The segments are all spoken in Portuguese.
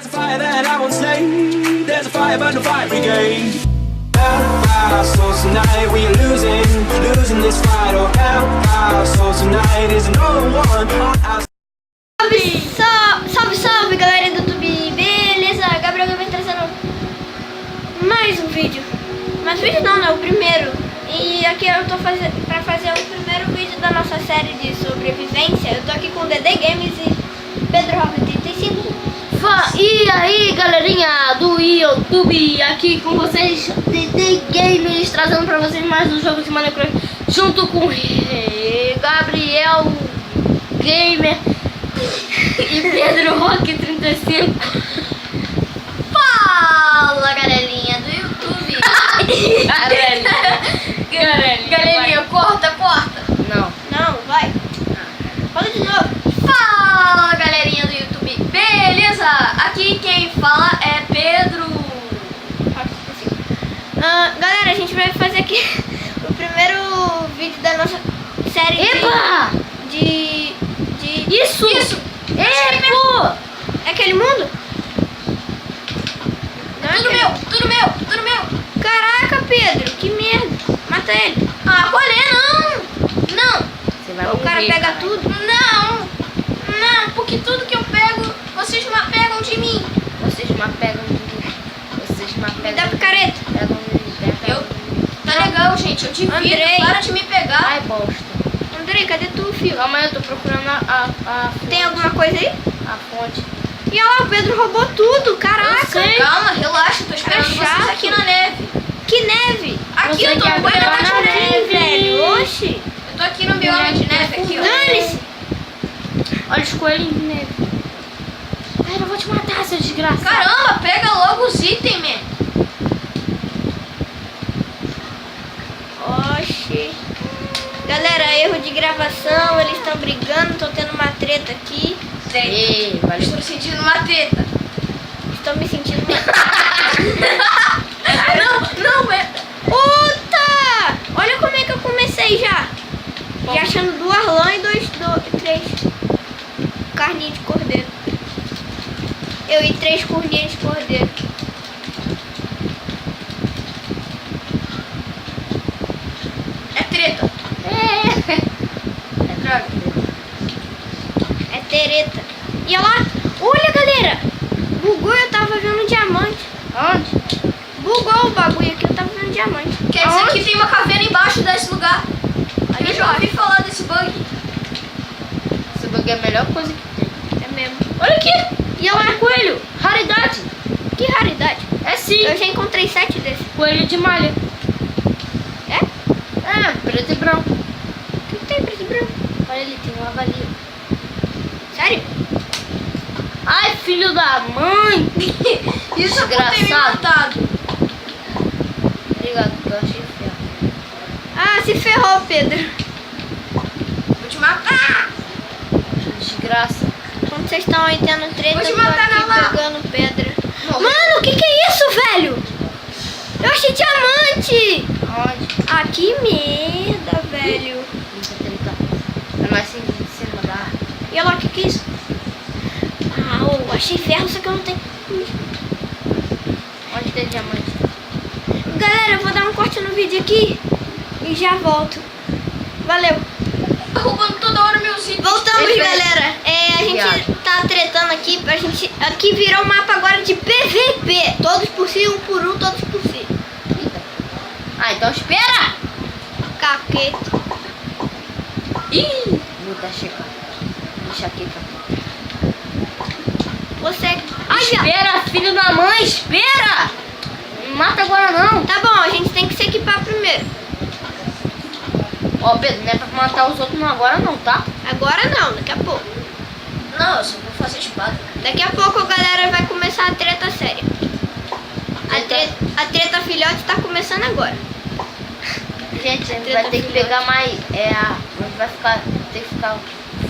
There's a fire that I won't slay. There's a fire burn the fire brigade. Our souls tonight, we are losing this fight. Oh, our souls tonight is no one on our. Salve galera do YouTube, beleza? Gabriel vai trazendo mais um vídeo. Mas vídeo não, né? O primeiro. E aqui eu tô pra fazer o primeiro vídeo da nossa série de sobrevivência. Eu tô aqui com o DD Games e Pedro Rock 35. E aí galerinha do YouTube, aqui com vocês, DD Games, trazendo pra vocês mais um jogo de Minecraft, junto com Gabriel Gamer e Pedro Rock 35. Fala galerinha do YouTube. Galerinha, corta. Não, vai. Fala de novo. Fala galerinha do YouTube, beleza? Aqui quem fala é Pedro. Galera, a gente vai fazer aqui o primeiro vídeo da nossa série. Epa! Isso! Epa! É aquele mundo? Não, tudo meu. Caraca, Pedro, que merda. Mata ele. Ah, qual é? Não. Você vai O cara morrer, pega cara. tudo? Não, porque tudo que eu pego, vocês me pegam de mim. Vocês me pegam de mim. Vocês me Me pegam. dá picareta. Tá legal, gente, eu divido, Andrei. para de me pegar. Ai, bosta. Andrei, cadê tu, filho? Calma aí, eu tô procurando a Tem alguma coisa aí? fonte. E olha lá, o Pedro roubou tudo, caraca. Eu sei. Calma, relaxa, tô esperando É vocês chato. aqui na neve. Que neve. Aqui Você eu tô quer no bioma pegar de na neve. neve, velho. Oxi. Eu tô aqui no bioma de neve, aqui, ó. Dane-se. Olha os coelhinhos de neve. Ai, eu vou te matar, seu desgraçado. Caramba, pega logo os itens, man. Oxi. Galera, erro de gravação, eles estão brigando, estão tendo uma treta aqui. Ei, valeu. Estou sentindo uma treta. Estou me sentindo uma... Não, é. Puta! Olha como é que eu comecei já. Já achando 2 lã e 3 carninhas de cordeiro. Eu e 3 corninhas de cordeiro. É treta. É droga. É tereta. E olha lá. Olha, galera. Bugou, eu tava vendo um diamante. Onde? Bugou o bagulho aqui, eu tava vendo um diamante. Quer dizer que tem uma caverna embaixo desse lugar. Ali Eu já ouvi falar desse bug. Esse bug é a melhor coisa que tem. É mesmo. Olha aqui. E olha lá, Coelho. Raridade. que raridade. É sim. Eu já encontrei 7 desses. Coelho de malha. É? É, preto e branco. O que tem preto e branco? Olha ali, tem um avalia. Sério? Ai, filho da mãe. Isso é por ter me Desgraçado. matado. Obrigado, porque eu achei ferro. Ah, se ferrou, Pedro. Vou te matar. Desgraça. Quando vocês estão aí tendo treta, Vou te eu tô matar aqui na lava. pegando pedra. Morreu. Mano, o que é isso, velho? Eu achei diamante. Onde? Ah, que merda, velho. É mais assim de cima da árvore. E olha lá, o que é isso? Ah, eu achei ferro, só que eu não tenho. Onde tem diamante? Galera, eu vou dar um corte no vídeo aqui e já volto. Valeu. Tá roubando toda hora meus itens. Voltamos, Perfeito. galera. A gente tá tretando aqui. Aqui virou um mapa agora de PVP. Todos por si, um por um, todos por si. Eita. Ah, então espera! Caqueta. Ih! Vou dar checa. Enxaqueca. Você. Ai, já. Espera, filho da mãe, espera! Não mata agora não. Tá bom, a gente tem que se equipar primeiro. Ó, Pedro, não é pra matar os outros não agora não, tá? Agora não, daqui a pouco. Não, eu só vou fazer espada. Daqui a pouco, galera, vai começar a treta séria. A treta filhote tá começando agora. Gente, a gente vai ter que pegar mais. A gente vai ter que ficar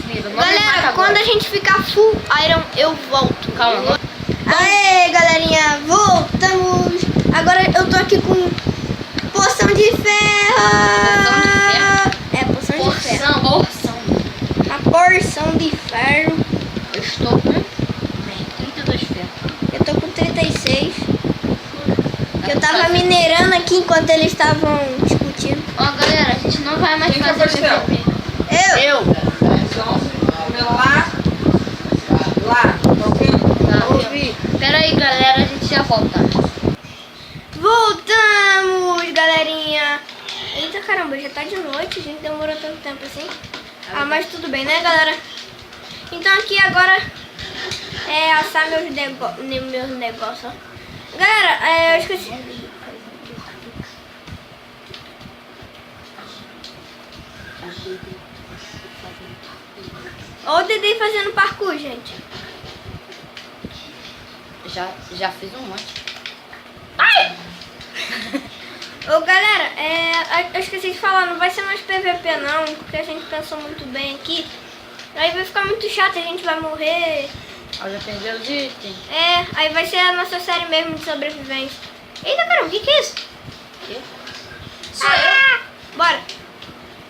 frio. Não me mata Galera, agora. quando a gente ficar full iron, eu volto. Calma. Aê, galerinha, voltamos. Agora eu tô aqui com poção de ferro. Poção de ferro? É, poção de ferro. Porção. Uma porção de ferro. Eu estou com 32 ferros. Eu tô com 36. Que eu tava minerando aqui enquanto eles estavam discutindo. Ó, galera, a gente não vai mais Quem fazer foi o PVP. Eu! Lá, tá ouvindo? Tá, Ouvi. pera aí, galera, a gente já volta. Voltamos, galerinha! Eita caramba, já tá de noite, gente, demorou tanto tempo assim. Ah, mas tudo bem, né, galera? Então aqui agora é assar meus negócios, ó. Galera, eu esqueci. Olha o Dedê fazendo parkour, gente. Já fiz um monte. Ô galera, eu esqueci de falar, não vai ser mais PVP não, porque a gente pensou muito bem aqui. Aí vai ficar muito chato, a gente vai morrer. Eu já perdeu os itens. Aí vai ser a nossa série mesmo de sobrevivência. Eita caramba, o que é isso? Sou eu. Bora.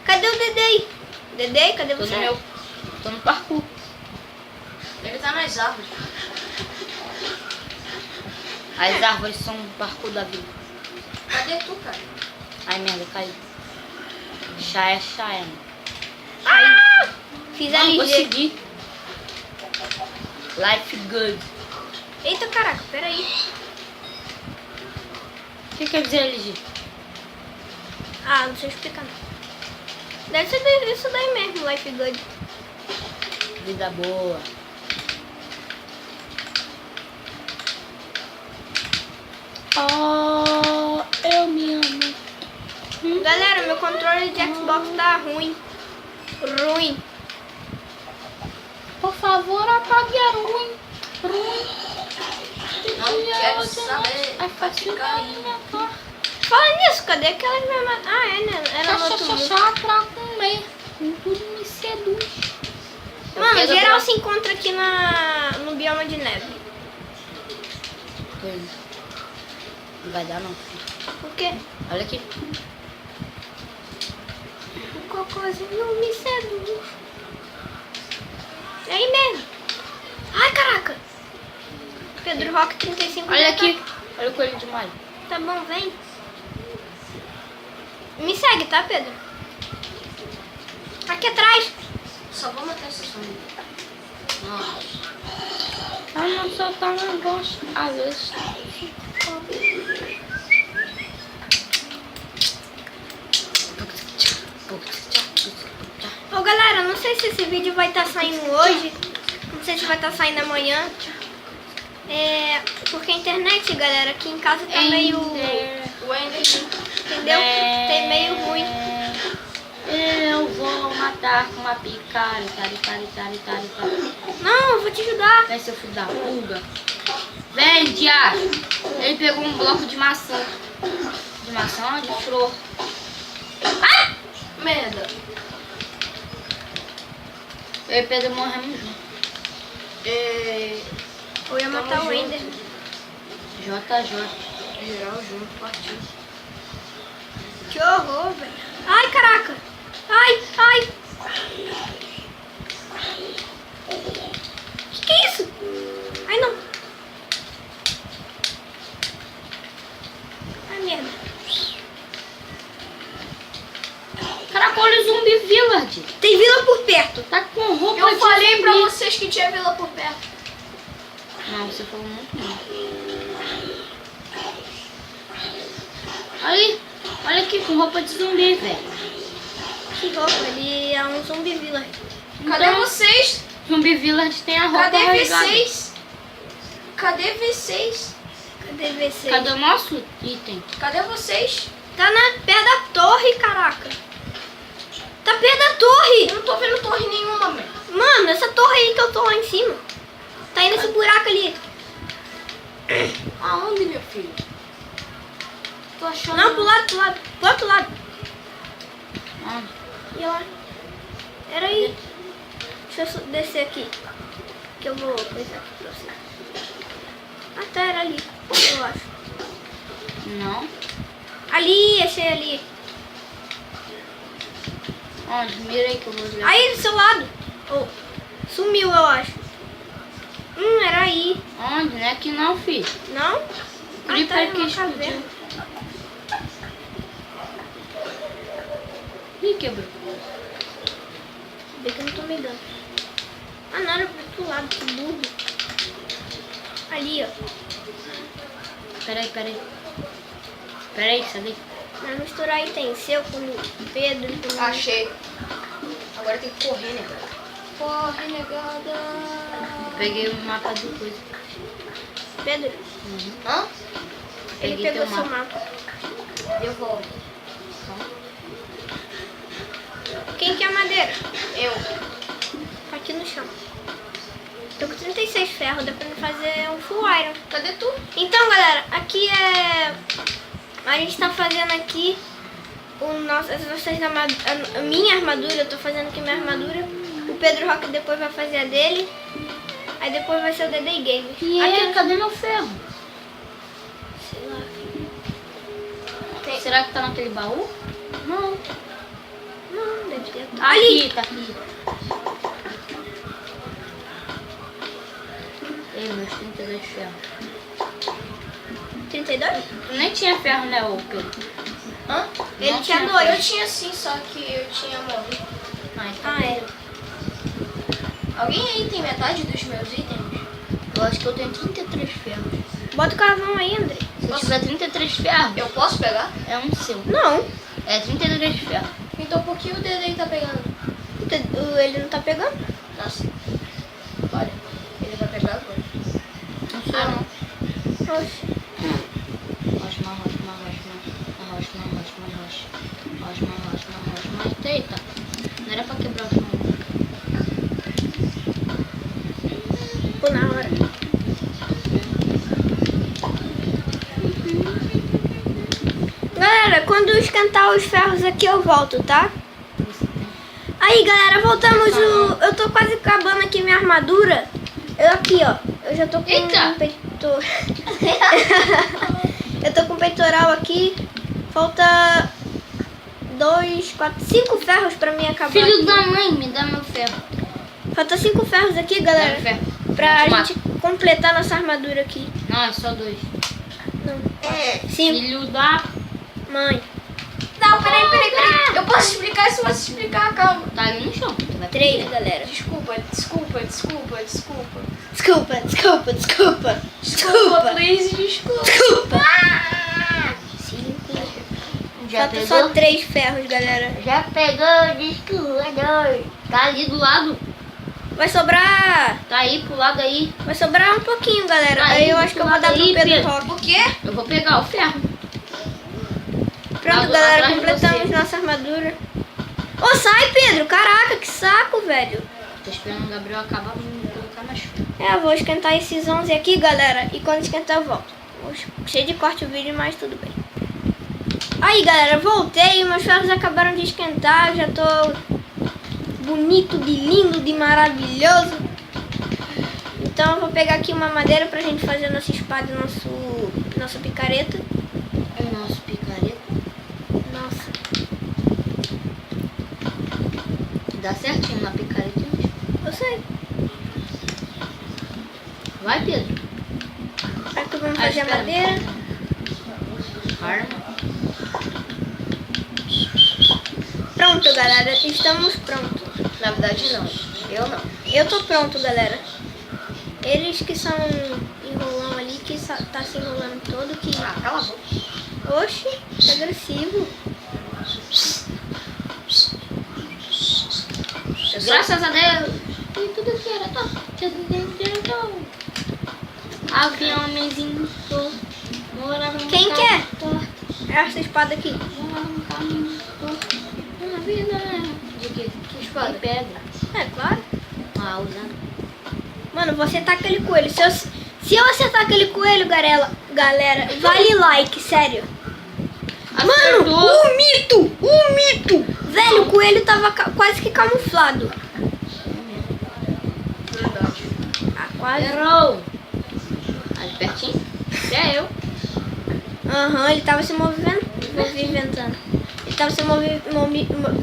Cadê o Dedê? Dedê, cadê Tô você? tô no parkour. Ele tá nas árvores. As árvores são o parkour da vida. Cadê tu, cara? Ai, merda, caiu. Chá, mano. Fiz Não, ali. consegui. Life good. Eita caraca, peraí. O que quer dizer LG? Ah, não sei explicar não. Deve ser isso daí mesmo, Life Good. Vida boa. Oh, eu me amo. Galera, meu controle de Xbox tá ruim. Por favor, apague a ruim. Não quero saber. É fácil cair. Fala nisso, cadê aquelas mesmas... Ah, né? Era no outro mundo. Pra comer. Tudo me seduz. Mano, Pedro geral Branco. se encontra aqui no bioma de neve. Não vai dar não. Por quê? Olha aqui. O cocôzinho me seduz. É aí mesmo. Ai, caraca. Pedro Rock 35. Olha já aqui. Olha o coelho de malho. Tá bom, vem. Me segue, tá, Pedro? Aqui atrás. Só vou matar esse som. Nossa. Eu não sou tão negócio. Às vezes. Ô, galera, não sei se esse vídeo vai estar saindo hoje. Não sei se vai estar saindo amanhã. Porque a internet, galera, aqui em casa tá meio... O Ender. Entendeu? Tem meio ruim. Eu vou matar com uma picari. Não, eu vou te ajudar. Vem, seu filho da pulga. Vem, diabo. Ele pegou um bloco de maçã. De maçã ou de flor? Ah! Merda. Eu e Pedro morremos juntos. Eu ia matar Tamo o junto. Ender. JJ. Geral junto, partiu. Que horror, velho. Ai, caraca. Ai. Que é isso? Ai, não. Ai, merda. Caraca, olha o Zumbi Village. Tem vila por perto. Tá com roupa Eu de falei zumbi. pra vocês que tinha vila por perto. Não, você falou muito mal. Aí, olha aqui com roupa de zumbi, velho. Que roupa? Ele é um zumbi vila. Cadê Então, vocês? Zumbi Village tem a roupa Cadê rasgada. vocês? Cadê vocês? Cadê VC? Cadê o nosso item? Cadê vocês? Tá perto da torre, caraca. Tá perto da torre. Eu não tô vendo torre nenhuma, mãe. Mano, essa torre aí que eu tô lá em cima. Tá aí nesse buraco ali. Aonde, meu filho? Tô achando... Não, pro outro lado. Ah, E lá. Era aí. Deixa eu descer aqui. Que eu vou coisar aqui pra você. Ah, tá, era ali. Eu acho. não. Ali, achei ali. Onde? Mira aí que eu vou ver. Aí do seu lado. Oh, sumiu, eu acho. Era aí. Onde? Não é aqui não, filho. Não? Creeper tá, que uma explodiu. caverna. Ih, quebrou. Vê que eu não tô me dando. Ah, não, era pro outro lado, que burro. Ali, ó. Peraí. Peraí, cadê? Vai misturar itens seu com o Pedro. Com Achei. Agora tem que correr, né, cara? Corre, negada. Peguei o mapa do coisa. Pedro, Hã? ele Peguei pegou teu seu mapa. mapa. Eu vou. Quem quer madeira? Eu. Tá aqui no chão. Tô com 36 ferros, dá pra me fazer um full iron. Cadê tu? Então, galera, aqui é... A gente tá fazendo aqui a minha armadura. Eu tô fazendo aqui minha armadura. O Pedro Rock depois vai fazer a dele. Aí depois vai ser o DD Games. E aqui, cadê meu ferro? sei lá. Será que tá naquele baú? Não. Não, deve ter. Tá aqui, tá aqui. Ei, meus 32 ferros. 32? Tu nem tinha ferro, né, ô Pedro? Hã? Ele Não tinha tinha dois. Eu tinha sim, só que eu tinha morrido. Ah, então. Ah, é. Alguém aí tem metade dos meus itens? Eu acho que eu tenho 33 ferros. Bota o carvão aí, André. Se eu tiver 33 ferros, Eu posso pegar? é um seu. Não. É 33 ferros. Então por que o dedo aí tá pegando? Ele não tá pegando? Nossa. Olha, ele vai pegar agora. Não sou eu, não. Oxe. Eita, não era pra quebrar o som. Pô, na hora. Galera, quando esquentar os ferros aqui eu volto, tá? Aí, galera, voltamos. Eu tô quase acabando aqui minha armadura. Eu aqui, ó. Eu já tô com Eita! um peitoral. Eu tô com um peitoral aqui. Falta 2, 4, 5 ferros pra mim acabar. Filho aqui. da mãe, me dá meu ferro. Falta 5 ferros aqui, galera. Dá meu ferro. Pra Vou te gente completar nossa armadura aqui. Não, é só 2. Não. 5. Filho da... Mãe. Não, peraí. Eu posso explicar isso, posso explicar, calma. Tá ali no chão. Tu vai 3, perder. galera. Desculpa. Desculpa. Please, desculpa. Desculpa. 5. Já Falta só pegou? 3 ferros, galera. Já pegou, desculpa. Tá ali do lado. Vai sobrar. Tá aí pro lado aí. Vai sobrar um pouquinho, galera. Aí, Aí eu acho que eu vou dar pro aí, Pedro Pedro. Rock. Por quê? Eu vou pegar o ferro. Pronto, Tá galera. atrás de Completamos você. nossa armadura. Ô, sai, Pedro. Caraca, que saco, velho. Tô esperando o Gabriel acabar pra me colocar na chuva. É, eu vou esquentar esses 11 aqui, galera. E quando esquentar eu volto. Cheio de corte o vídeo, mas tudo bem. Aí, galera, voltei. Meus ferros acabaram de esquentar. Já tô bonito, de lindo, de maravilhoso. Então eu vou pegar aqui uma madeira pra gente fazer nossa espada e nossa picareta. O nosso picareta. Nossa. Dá certinho na picareta mesmo. Eu sei. Vai, Pedro. Aqui vamos Ah, fazer a espera. madeira. Arma. Pronto, galera. Estamos prontos. Na verdade, não. Eu não. Eu tô pronto, galera. Eles que são enrolão ali, que tá se enrolando todo, que... Ah, cala a boca. Oxi, que agressivo. Graças a Deus. E tudo que era top. Tudo que era top. Havia um homenzinho todo. Morava num Quem carro quer? torto. Essa espada aqui. Morava num caminho torto. Uma vida de quê? Que espada? De pedra. É, claro. Ah, usando. Mano, vou acertar aquele coelho. Se eu acertar aquele coelho, galera, vale like, sério. Mano, o mito! O mito! Velho, o coelho tava quase que camuflado. Verdade. Ah, quase. Errou. Ali pertinho. É eu. Aham, ele tava se movimentando. Ele tava se movimentando.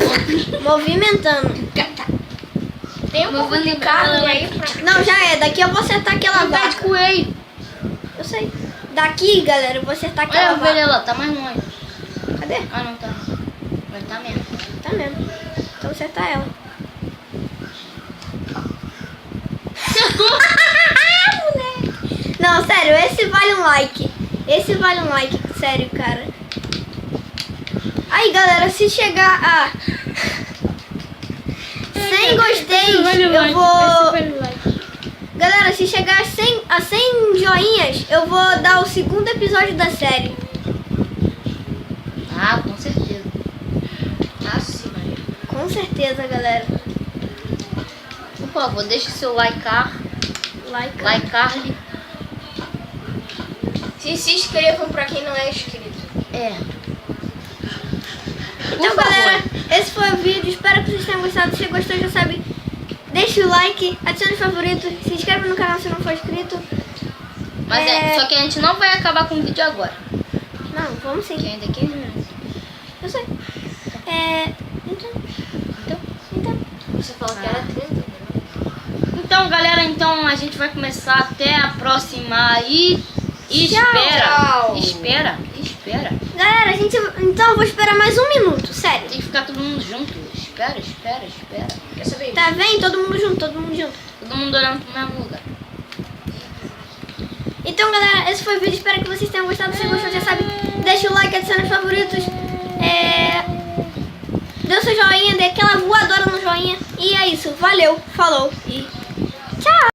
Tem um pouco de carne aí pra... Não, já é. Daqui eu vou acertar aquela Não pede vaca. coelho. Eu sei. Daqui, galera, eu vou acertar Olha aquela a ovelha vaca. lá, tá mais longe. Cadê? Ah, não tá. Vai tá mesmo. Tá mesmo. Então vou acertar ela. Não, sério, esse vale um like. Esse vale um like, sério, cara. Aí, galera, se chegar a 100 gosteis, eu vou... Galera, se chegar a 100 joinhas, eu vou dar o segundo episódio da série. Ah, com certeza. Ah, sim, Maria. Com certeza, galera. Por favor, deixe seu likear. Likear-lhe. Se inscrevam pra quem não é inscrito. É. Então, Por galera, favor. esse foi o vídeo. Espero que vocês tenham gostado. Se gostou, já sabe, deixa o like, adicione os favoritos, se inscreva no canal se não for inscrito. Mas só que a gente não vai acabar com o vídeo agora. Não, vamos sim. Que ainda é 15 minutos. Eu sei. Então. Você falou que era 30, né? Então, galera, a gente vai começar até a próxima e Tchau. Espera. Galera, então eu vou esperar mais um minuto, sério. Tem que ficar todo mundo junto. Espera. Quer saber? Tá, vem, todo mundo junto. Todo mundo olhando pro mesmo lugar. Então, galera, esse foi o vídeo. Espero que vocês tenham gostado. Se gostou, já sabe, deixa o like, adicione os favoritos. Dê o seu joinha, dê aquela voadora no joinha. E é isso. Valeu, falou e tchau!